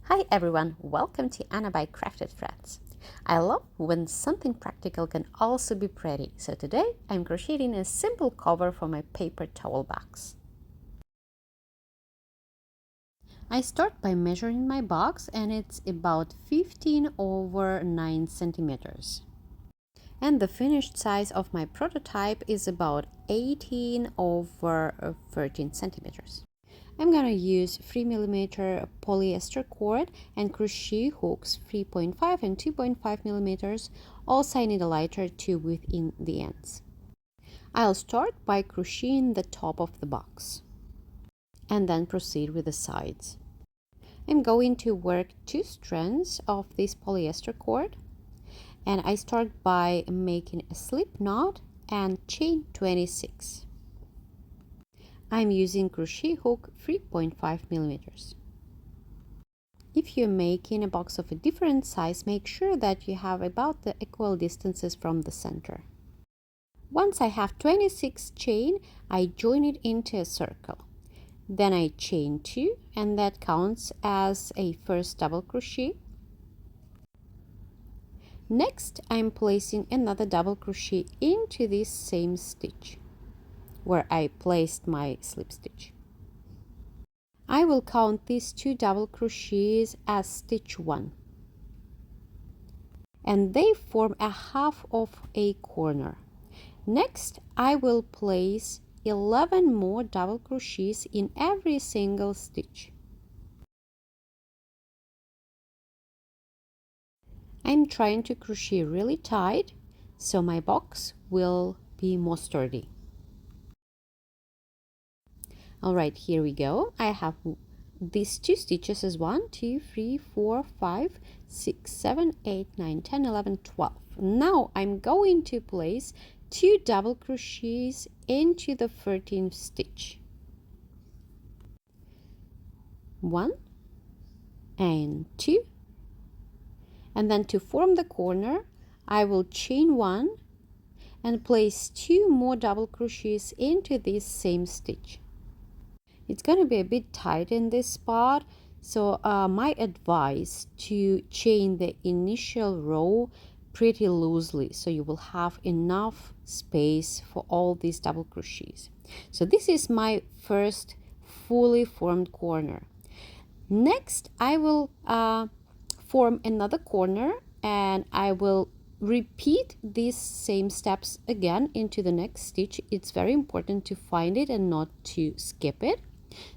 Hi everyone, welcome to Anna by Crafted Threads. I love when something practical can also be pretty, so today I'm crocheting a simple cover for my paper towel box. I start by measuring my box and it's about 15 over 9 centimeters. And the finished size of my prototype is about 18 over 13 centimeters. I'm gonna use 3mm polyester cord and crochet hooks 3.5 and 2.5 millimeters. Also, I need a lighter to within the ends. I'll start by crocheting the top of the box and then proceed with the sides. I'm going to work 2 strands of this polyester cord, and I start by making a slip knot and chain 26. I'm using crochet hook 3.5 millimeters. If you're making a box of a different size, make sure that you have about the equal distances from the center. Once I have 26 chain, I join it into a circle. Then I chain 2, and that counts as a first double crochet. Next, I'm placing another double crochet into this same stitch where I placed my slip stitch. I will count these 2 double crochets as stitch 1, and they form a half of a corner. Next, I will place 11 more double crochets in every single stitch. I'm trying to crochet really tight so my box will be more sturdy. Alright, here we go. I have these 2 stitches as 1, 2, 3, 4, 5, 6, 7, 8, 9, 10, 11, 12. Now I'm going to place 2 double crochets into the 13th stitch. 1 and 2. And then to form the corner, I will chain 1 and place 2 more double crochets into this same stitch. It's going to be a bit tight in this spot, so my advice to chain the initial row pretty loosely so you will have enough space for all these double crochets. So this is my first fully formed corner. Next, I will form another corner, and I will repeat these same steps again into the next stitch. It's very important to find it and not to skip it.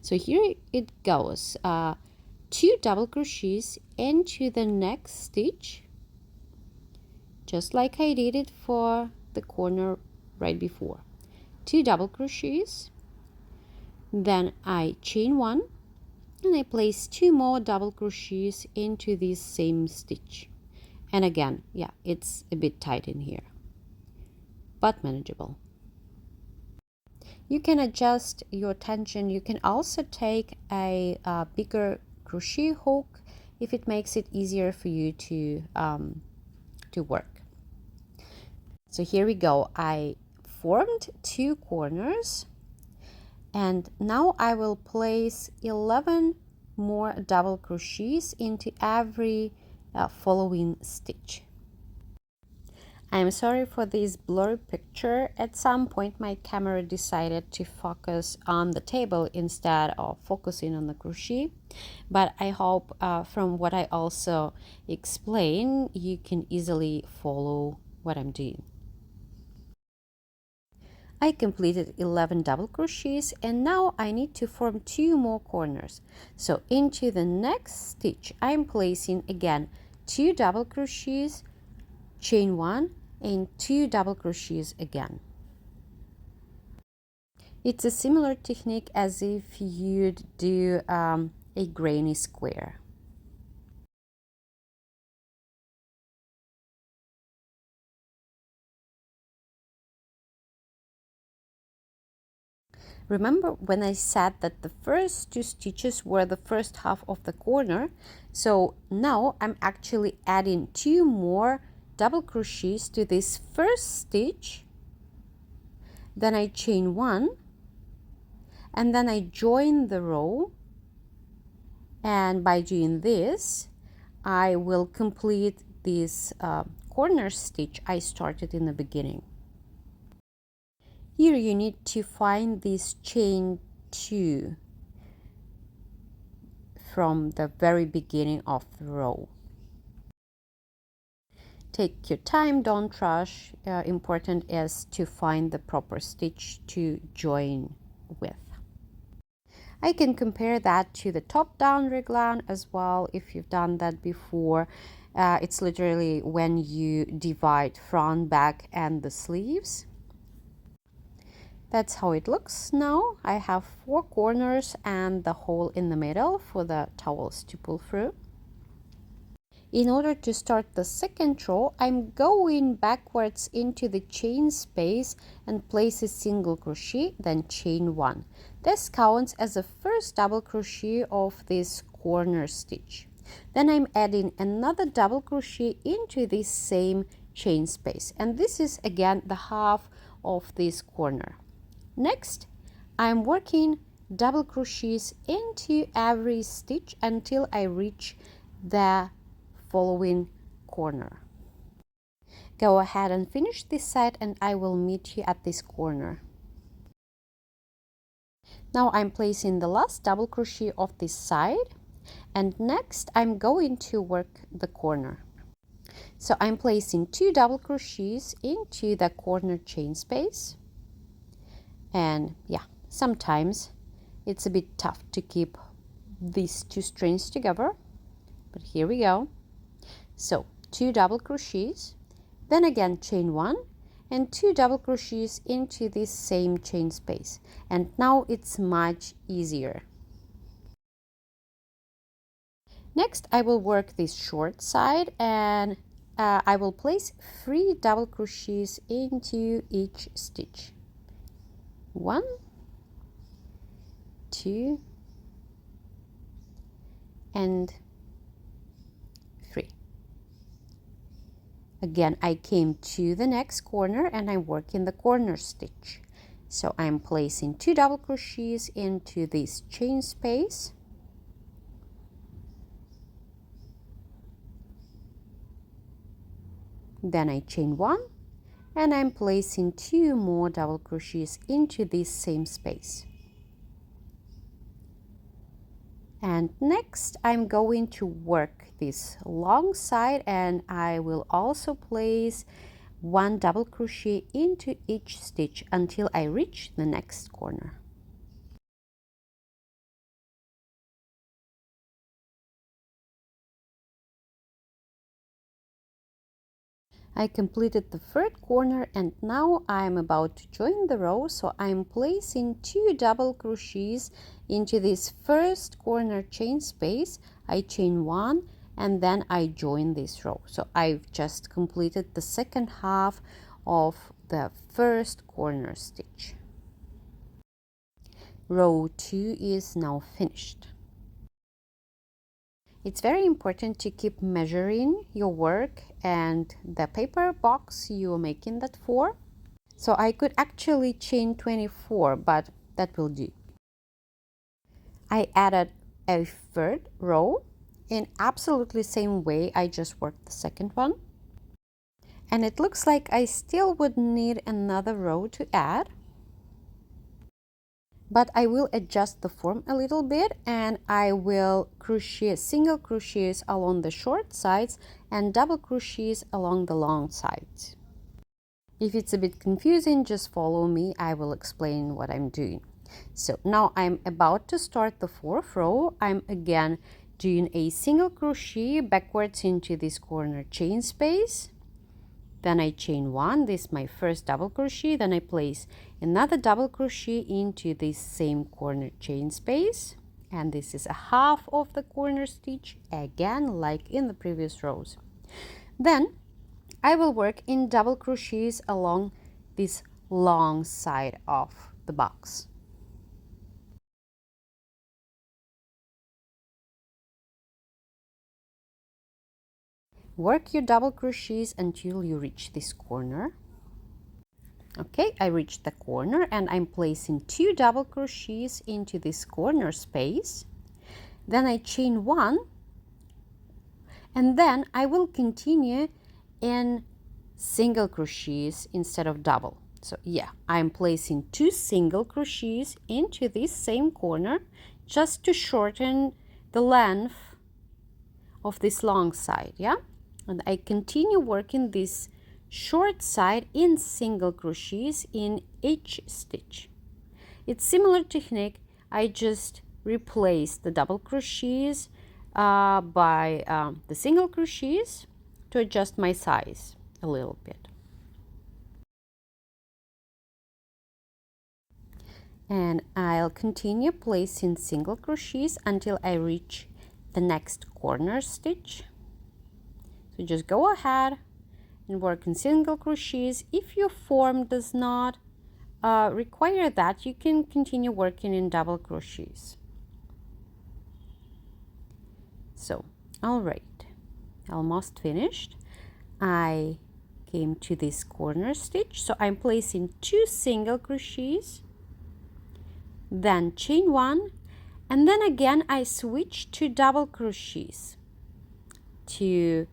So here it goes, 2 double crochets into the next stitch, just like I did it for the corner right before. 2 double crochets, then I chain 1 and I place 2 more double crochets into this same stitch. And again, yeah, it's a bit tight in here, but manageable. You can adjust your tension. You can also take a bigger crochet hook if it makes it easier for you to work. So here we go. I formed 2 corners, and now I will place 11 more double crochets into every following stitch. I'm sorry for this blurry picture. At some point my camera decided to focus on the table instead of focusing on the crochet, but I hope from what I also explain you can easily follow what I'm doing. I completed 11 double crochets, and now I need to form 2 more corners. So into the next stitch I'm placing again 2 double crochets, chain 1 and 2 double crochets again. It's a similar technique as if you'd do a granny square. Remember when I said that the first 2 stitches were the first half of the corner? So now I'm actually adding 2 more double crochets to this first stitch, then I chain 1, and then I join the row, And by doing this, I will complete this corner stitch I started in the beginning. Here you need to find this chain 2 from the very beginning of the row. Take your time, don't rush. Important is to find the proper stitch to join with. I can compare that to the top-down raglan as well if you've done that before. It's literally when you divide front, back, and the sleeves. That's how it looks now. I have 4 corners and the hole in the middle for the towels to pull through. In order to start the second row, I'm going backwards into the chain space and place a single crochet, then chain 1. This counts as the first double crochet of this corner stitch. Then I'm adding another double crochet into this same chain space, and this is again the half of this corner. Next, I'm working double crochets into every stitch until I reach the following corner. Go ahead and finish this side and I will meet you at this corner. Now I'm placing the last double crochet of this side, and next I'm going to work the corner. So I'm placing 2 double crochets into the corner chain space, and yeah, sometimes it's a bit tough to keep these 2 strings together, but here we go. So 2 double crochets, then again chain 1 and 2 double crochets into this same chain space, and now it's much easier. Next I will work this short side, and I will place 3 double crochets into each stitch. 1, 2, and 3. Again, I came to the next corner and I work in the corner stitch. So I'm placing 2 double crochets into this chain space. Then I chain 1 and I'm placing 2 more double crochets into this same space. And next I'm going to work this long side, and I will also place 1 double crochet into each stitch until I reach the next corner. I completed the third corner and now I'm about to join the row, so I'm placing 2 double crochets into this first corner chain space. I chain 1 and then I join this row. So I've just completed the second half of the first corner stitch. Row 2 is now finished. It's very important to keep measuring your work and the paper box you're making that for. So I could actually chain 24, but that will do. I added a third row in absolutely same way I just worked the second one. And it looks like I still would need another row to add. But I will adjust the form a little bit, and I will crochet single crochets along the short sides and double crochets along the long sides. If it's a bit confusing, just follow me, I will explain what I'm doing. So now I'm about to start the 4th row. I'm again doing a single crochet backwards into this corner chain space. Then I chain 1, this is my first double crochet, then I place another double crochet into this same corner chain space, and this is a half of the corner stitch, again like in the previous rows. Then I will work in double crochets along this long side of the box. Work your double crochets until you reach this corner. Okay, I reached the corner and I'm placing 2 double crochets into this corner space. then I chain 1, and then I will continue in single crochets instead of double. So yeah, I'm placing 2 single crochets into this same corner just to shorten the length of this long side, yeah? And I continue working this short side in single crochets in each stitch. It's similar technique, I just replace the double crochets by the single crochets to adjust my size a little bit. And I'll continue placing single crochets until I reach the next corner stitch. So just go ahead and work in single crochets. If your form does not require that, you can continue working in double crochets. So, all right, almost finished. I came to this corner stitch, so I'm placing 2 single crochets, then chain 1, and then again I switch to double crochets to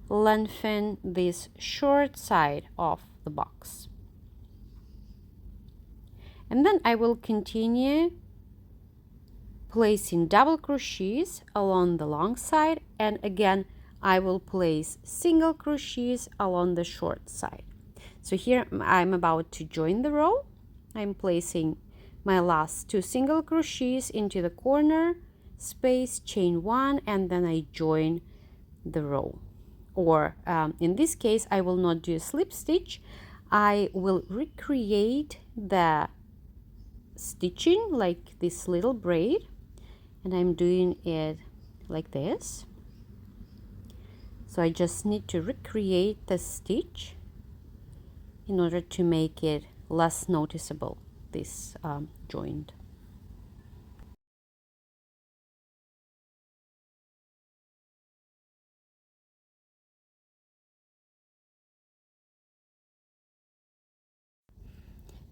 lengthen this short side of the box. And then I will continue placing double crochets along the long side, and again I will place single crochets along the short side. So here I'm about to join the row. I'm placing my last 2 single crochets into the corner space, chain 1, and then I join the row. Or in this case I will not do a slip stitch, I will recreate the stitching like this little braid, and I'm doing it like this. So I just need to recreate the stitch in order to make it less noticeable, this joint.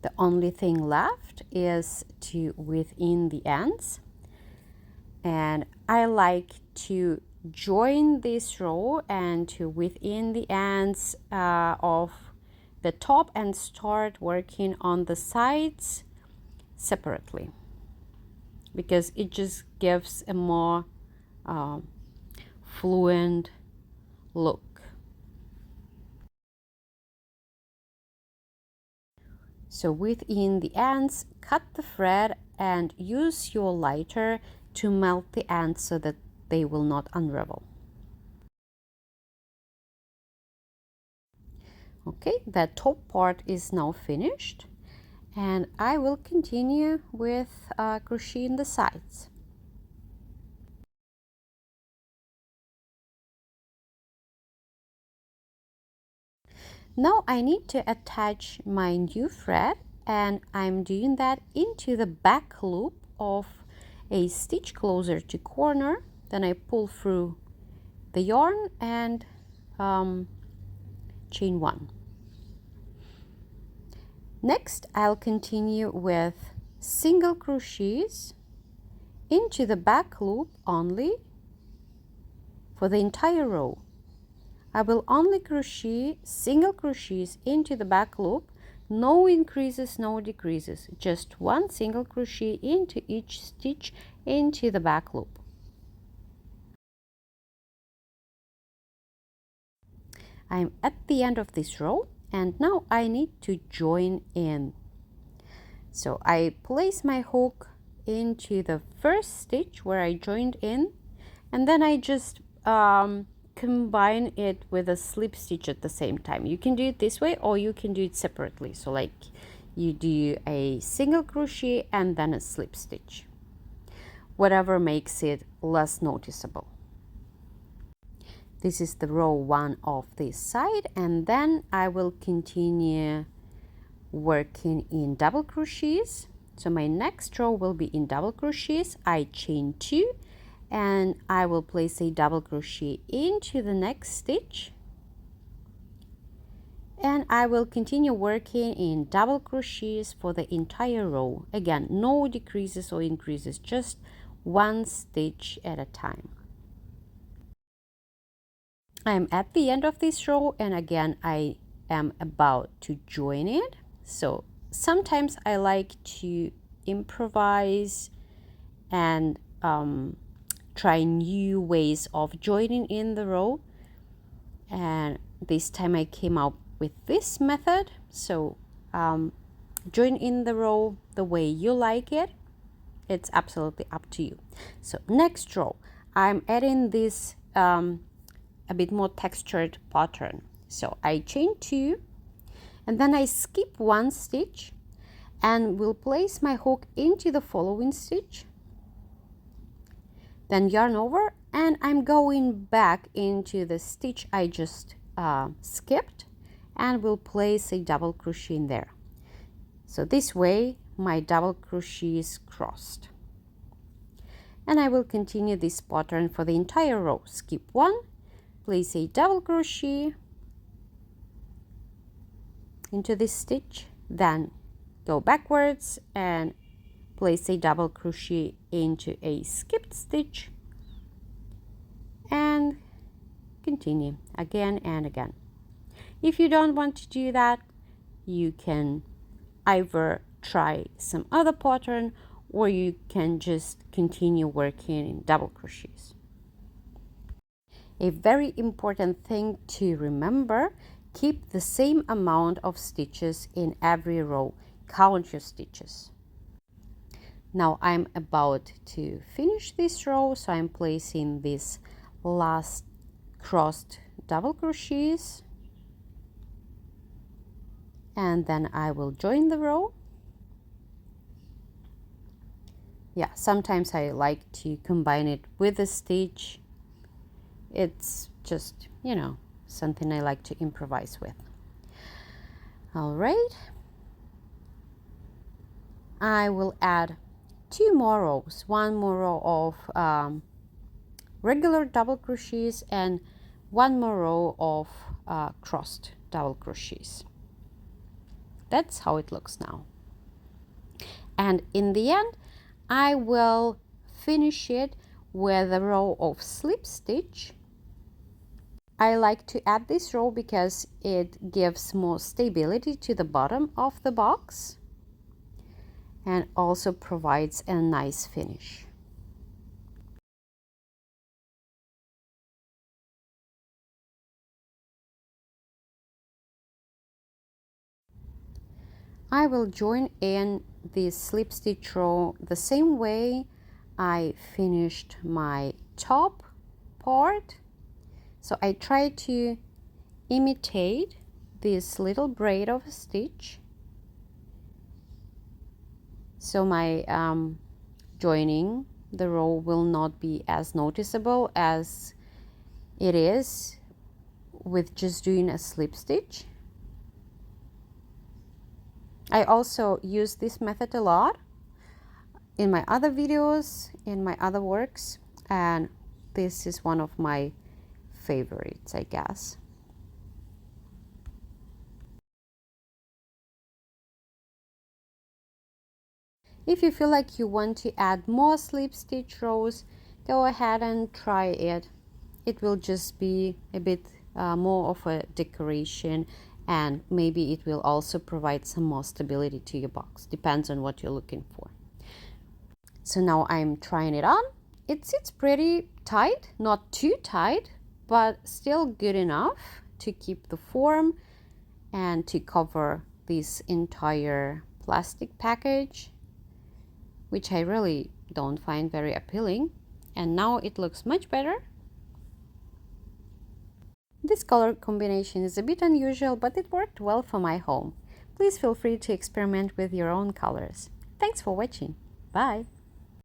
The only thing left is to within the ends, and I like to join this row and to within the ends of the top and start working on the sides separately, because it just gives a more fluent look. So within the ends, cut the thread and use your lighter to melt the ends so that they will not unravel. Okay, the top part is now finished, and I will continue with crocheting the sides. Now I need to attach my new thread, and I'm doing that into the back loop of a stitch closer to corner. Then I pull through the yarn and chain 1. Next I'll continue with single crochets into the back loop only for the entire row. I will only crochet single crochets into the back loop, no increases, no decreases, just 1 single crochet into each stitch into the back loop. I'm at the end of this row, and now I need to join in. So I place my hook into the first stitch where I joined in, and then I just combine it with a slip stitch at the same time. You can do it this way, or you can do it separately. So like you do a single crochet and then a slip stitch, whatever makes it less noticeable. This is the row 1 of this side, and then I will continue working in double crochets. So my next row will be in double crochets. I chain 2, and I will place a double crochet into the next stitch, and I will continue working in double crochets for the entire row. Again, no decreases or increases, just one stitch at a time. I'm at the end of this row, and again I am about to join it. So sometimes I like to improvise and try new ways of joining in the row, and this time I came up with this method. So join in the row the way you like it. It's absolutely up to you. So next row I'm adding this a bit more textured pattern. So I chain 2 and then I skip 1 stitch and will place my hook into the following stitch, then yarn over, and I'm going back into the stitch I just skipped and will place a double crochet in there. So this way my double crochet is crossed, and I will continue this pattern for the entire row. Skip 1, place a double crochet into this stitch, then go backwards and place a double crochet into a skipped stitch and continue again and again. If you don't want to do that, you can either try some other pattern or you can just continue working in double crochets. A very important thing to remember, keep the same amount of stitches in every row. Count your stitches. Now I'm about to finish this row, so I'm placing this last crossed double crochets, and then I will join the row. Yeah, sometimes I like to combine it with a stitch. It's just, you know, something I like to improvise with. All right, I will add 2 more rows, 1 more row of regular double crochets and 1 more row of crossed double crochets. That's how it looks now. And in the end, I will finish it with a row of slip stitch. I like to add this row because it gives more stability to the bottom of the box and also provides a nice finish. I will join in this slip stitch row the same way I finished my top part. So I try to imitate this little braid of a stitch, so my joining the row will not be as noticeable as it is with just doing a slip stitch. I also use this method a lot in my other videos, in my other works, and this is one of my favorites, I guess. If you feel like you want to add more slip stitch rows, go ahead and try it. It will just be a bit more of a decoration, and maybe it will also provide some more stability to your box. Depends on what you're looking for. So now I'm trying it on. It sits pretty tight, not too tight, but still good enough to keep the form and to cover this entire plastic package, which I really don't find very appealing. And now it looks much better. This color combination is a bit unusual, but it worked well for my home. Please feel free to experiment with your own colors. Thanks for watching. Bye!